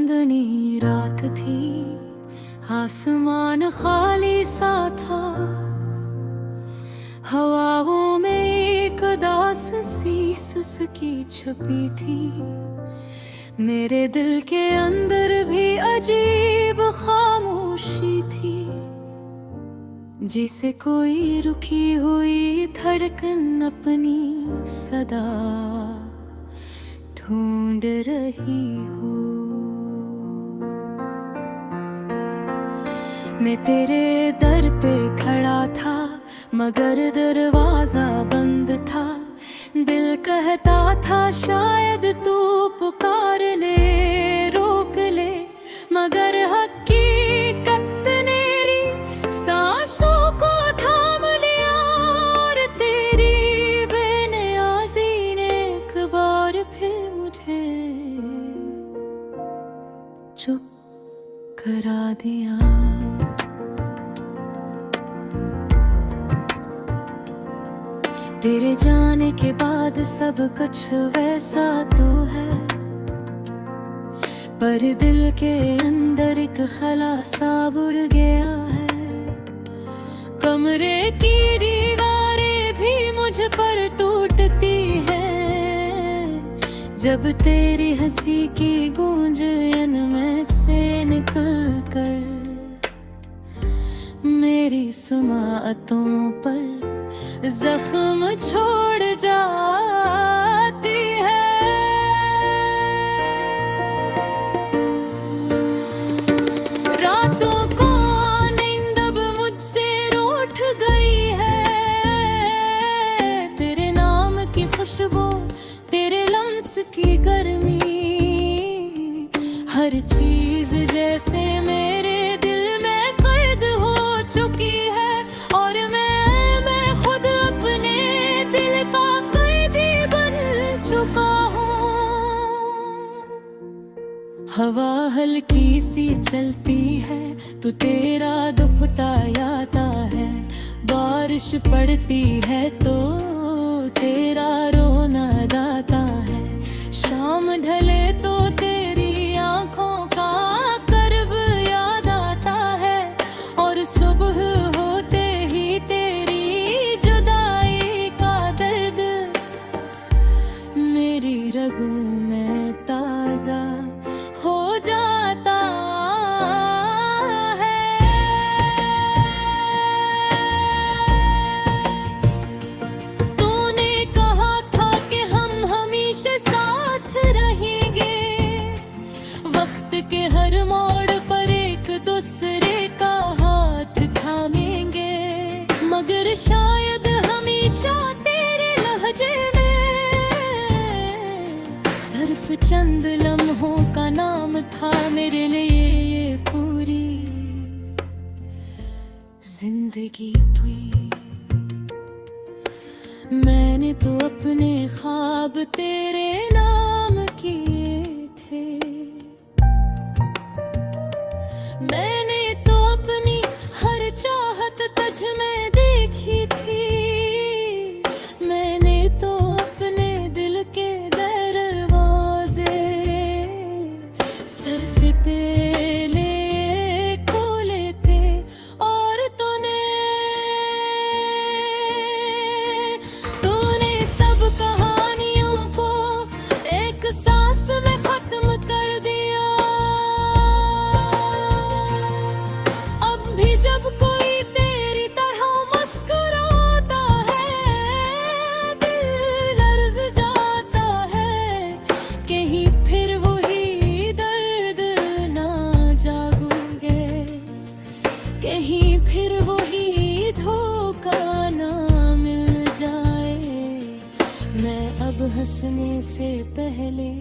चांदनी रात थी, आसमान खाली सा था। हवाओं में एक उदास सी सुसकी छुपी थी। मेरे दिल के अंदर भी अजीब खामोशी थी, जिसे कोई रुकी हुई धड़कन अपनी सदा ढूंढ रही हो। मैं तेरे दर पे खड़ा था, मगर दरवाजा बंद था। दिल कहता था शायद तू पुकार ले, रोक ले, मगर हकीकत मेरी सांसों को थाम लिया। और तेरी बेनियाज़ी ने एक बार फिर मुझे चुप करा दिया। तेरे जाने के बाद सब कुछ वैसा तो है, पर दिल के अंदर एक खला सा बुड़ गया है। कमरे की दीवारें भी मुझ पर टूटती है, जब तेरी हंसी की गूंज इनमें से निकल कर मेरी सुमातों पर जख्म छोड़ जाती है। रातों को नींद अब मुझसे रूठ गई है। तेरे नाम की खुशबू, तेरे लम्स की गर्मी, हर चीज जैसे मेरे दिल में कैद हो चुकी है। और मैं खुद अपने दिल का कैदी बन चुका हूँ। हवा हल्की सी चलती है तो तेरा दुपट्टा आता है। बारिश पड़ती है तो तेरा रोना गाता है। शाम ढले तो तेरी आंखों का कर्ब याद आता है। और सुबह होते ही तेरी जुदाई का दर्द मेरी रगों में ताजा हो जाता है। तूने कहा था कि हम हमेशा साथ रहेंगे, वक्त के हर मोड़ पर एक दूसरे का हाथ थामेंगे। मगर शायद हमेशा तेरे लहजे में सिर्फ चंद लम्हों का नाम था मेरे लिए ये पूरी जिंदगी थी। मैंने तो अपने ख्वाब तेरे नाम किए थे। मैंने तो अपनी हर चाहत तुझ में देखी थी। मैंने तो अपने दिल के दरवाजे सिर्फ तेरे लिए खोले थे। और तूने सब कहानियों को एक सांस में खत्म कर दिया। अब भी जब कोई तेरी तरह मुस्कुराता है, दिल लर्ज़ जाता है। कहीं फिर वही दर्द ना जागूंगे, कहीं फिर वही धोखा ना मिल जाए। मैं अब हंसने से पहले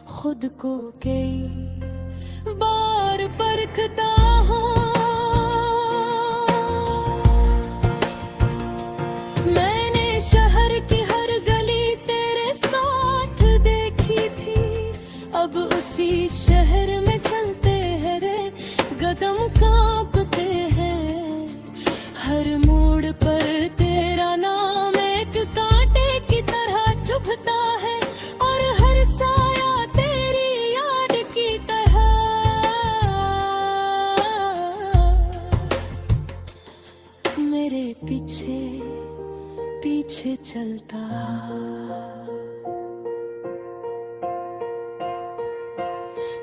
खुद को कई बार परखता हूँ। मैंने शहर की हर गली तेरे साथ देखी थी। अब उसी शहर में चलते हैं रे, कदम कांपते हैं। हर मोड़ पर तेरा नाम एक कांटे की तरह चुभता है। और हर साया तेरी याद पीछे पीछे चलता।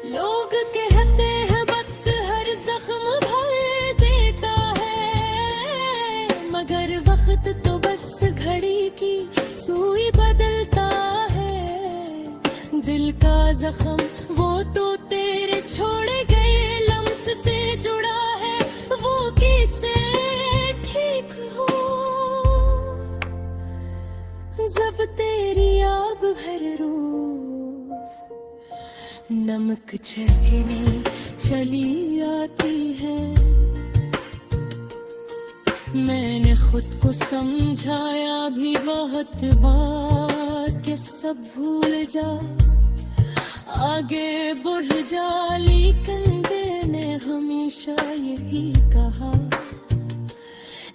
लोग कहते हैं वक्त हर जख्म भर देता है, मगर वक्त तो बस घड़ी की सुई बदलता है। दिल का जख्म वो तो तेरे छोड़े गए लम्स से जुड़ा है, वो किसे ठीक हो जब तेरी आब भर रोज नमक चखने चली आती है। मैंने खुद को समझाया भी बहुत बार कि सब भूल जा, आगे बढ़ जा, लेकिन दिल ने हमेशा यही कहा।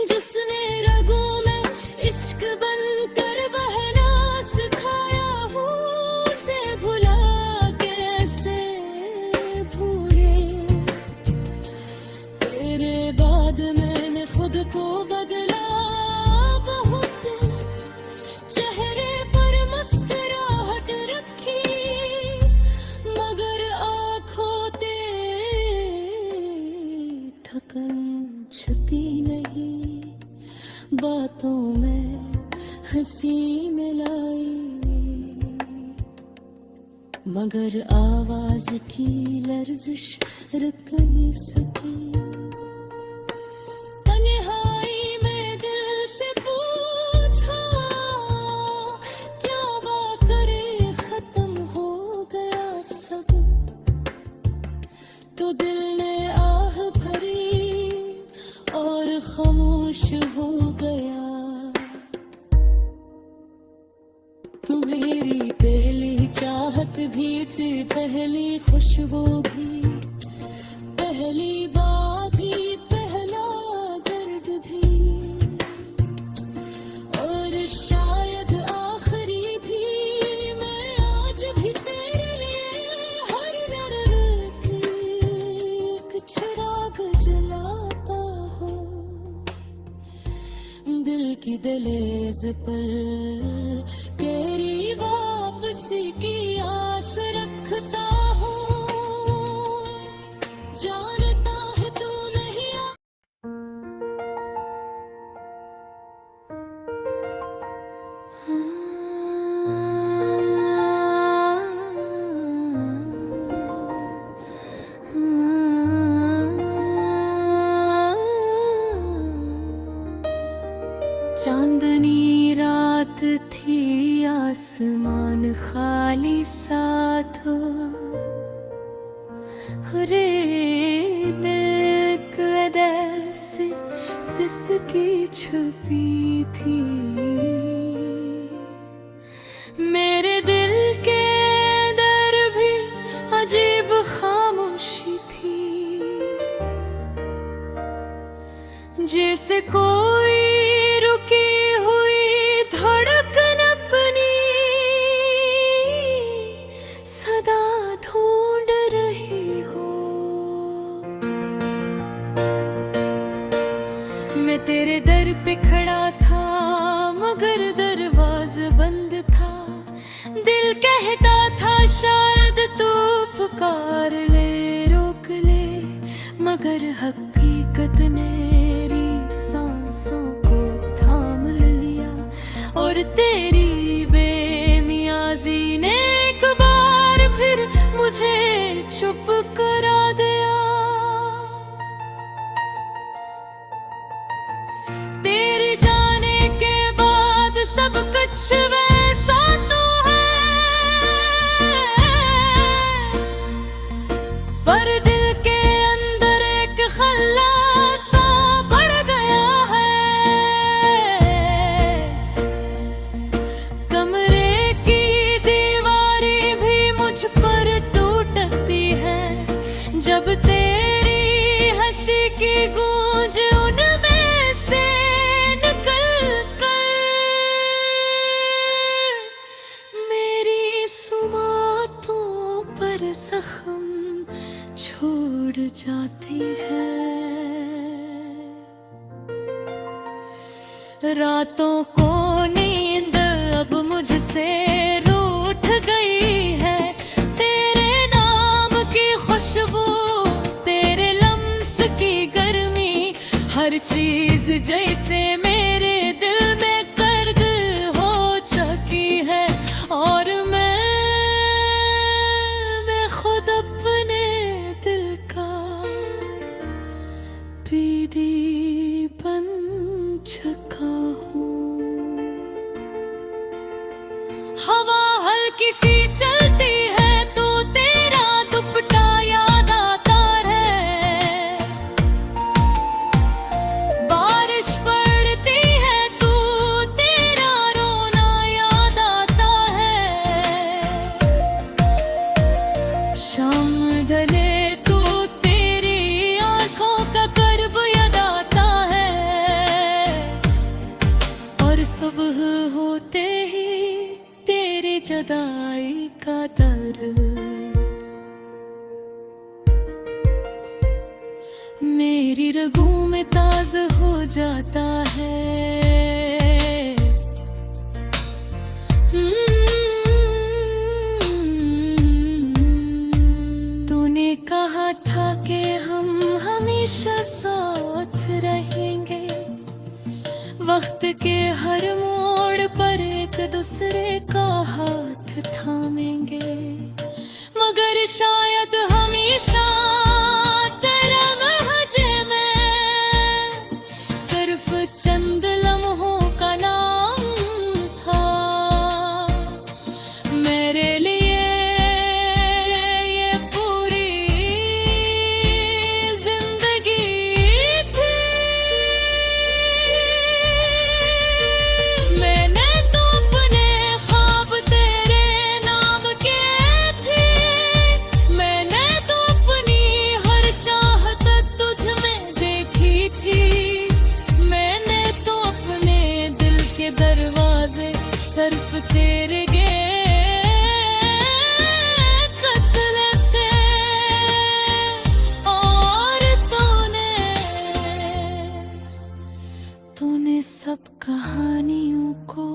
जिसने रगों में इश्क बनकर बहना सिखाया हूँ, उसे भुला कैसे भूले। तेरे बाद मैंने खुद को बदला बहुत, चेहरे पर मुस्कुराहट रखी, मगर आँखों ते थकन छुपी नहीं। बातों में हंसी मिलाई, मगर आवाज की लर्जिश रुक नहीं सकी। तन्हाई में दिल से पूछा, क्या बात करे खत्म हो गया सब, तो दिल ने आह भरी और खामोश हो गया। तू मेरी पहली चाहत भी थी, पहली खुशबू भी, पहली बात भी, पहला दर्द भी, और शायद आखिरी भी। मैं आज भी तेरे लिए हर दर्द की एक चिराग जलाता हूँ। दिल की दहलीज पर तेरी वापसी की आस रखता हूँ, जानता है तू नहीं चांदनी रात थी, आसमान खाली सा था। रे दिल से सिसकी छुपी थी, मेरे दिल के अंदर भी अजीब खामोशी थी, जैसे कोई रुकी हुई धड़कन अपनी सदा ढूंढ रही हो। मैं तेरे दर पे खड़ा था, मगर दरवाज़ा बंद था। दिल कहता था शायद तू पुकार ले, रोक ले, मगर हकीकत ने सांसों को थाम लिया, और तेरी बेमियाजी ने एक बार फिर मुझे चुप करा दिया। तेरे जाने के बाद सब कुछ वैसा तो है, पर दिल के अंदर एक खल्ला जब तेरी हंसी की गूंज उनमें से निकल कर मेरी सुमातों पर जख्म छोड़ जाती है। रातों को नींद अब मुझसे रूठ गई है। तेरे नाम की खुशबू, तेरे लम्स की गर्मी, हर चीज जैसे मेरे दिल में कर्द हो चुकी है। और मैं खुद अपने दिल का बीदी बन चुका हूँ। हवा हल्की सी चलती है तो तेरा दुपट्टा याद आता है। बारिश पड़ती है तो तेरा रोना याद आता है। शाम ढले तो तेरी आंखों का कर्ब याद आता है। और सुबह होते ही तेरी जुदाई का दर्द मेरी रगों में ताज़ हो जाता है। तूने कहा था कि हम हमेशा साथ रहेंगे, वक्त के हर मोड़ पर एक दूसरे का हाथ थामेंगे। मगर शायद हमेशा तेरा महजे में सिर्फ चंद लम्हों का नाम था। मेरे लिए ये पूरी जिंदगी थी। मैंने तो अपने ख्वाब तेरे नाम किए थे। मैंने तो अपनी हर चाहत तुझ में देखी थी। मैंने तो अपने दिल के दरवाजे सिर्फ तेरे तूने सब कहानियों को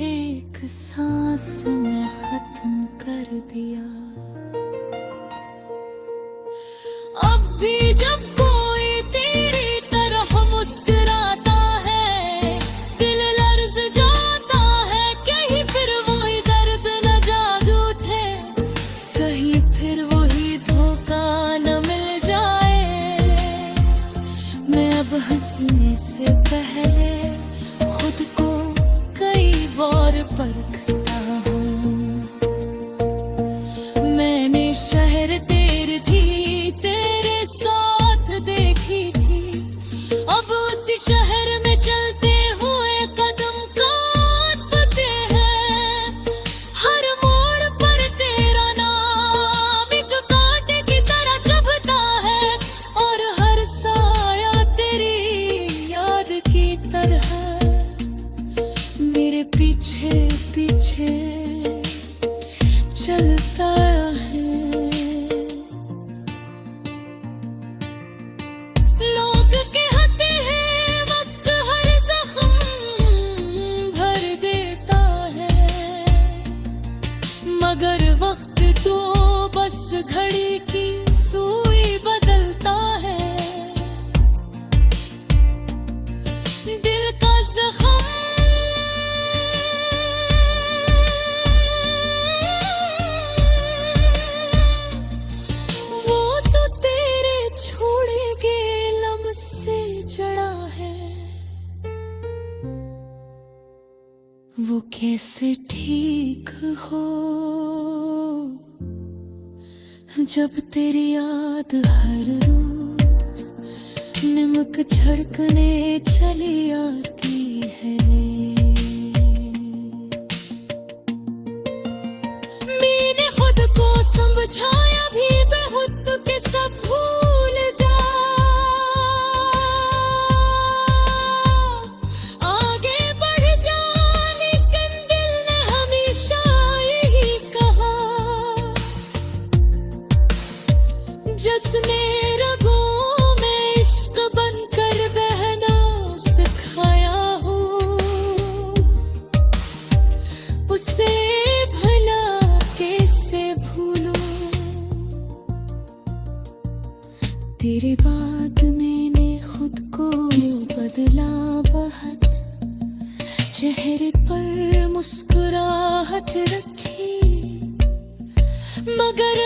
एक सांस में खत्म कर दिया। अब भी जब कोई तेरी तरह मुस्कुराता है, दिल लर्ज जाता है। कहीं फिर वही दर्द न जाग उठे, कहीं फिर वही धोखा न मिल जाए। मैं अब हंसने से पहले खुद को कई बार परखता हूँ। मैंने शहर तेरी थी तेरे साथ देखी थी। अब उसी शहर में चलते हुए कदम काटते हैं। हर मोड़ पर तेरा नाम एक कांटे की तरह चुभता है। और हर साया तेरी याद की तरह मेरे पीछे पीछे चलता है। लोग कहते हैं वक्त हर जख्म भर देता है, मगर वक्त तो बस घड़ी की सुई बदलता है। दिल का जख्म वो तो तेरे छोड़े गए लम्स से जड़ा है। वो कैसे ठीक हो जब तेरी याद हर रोज नमक छिड़कने चली आती है। मैंने खुद को समझाया भी बहुत के सब भूल जा, आगे बढ़ जा। लेकिन दिल ने हमेशा यही कहा, जिसने रगों में इश्क बनकर बहना तेरे बाद मैंने खुद को बदला बहुत, चेहरे पर मुस्कुराहट रखी, मगर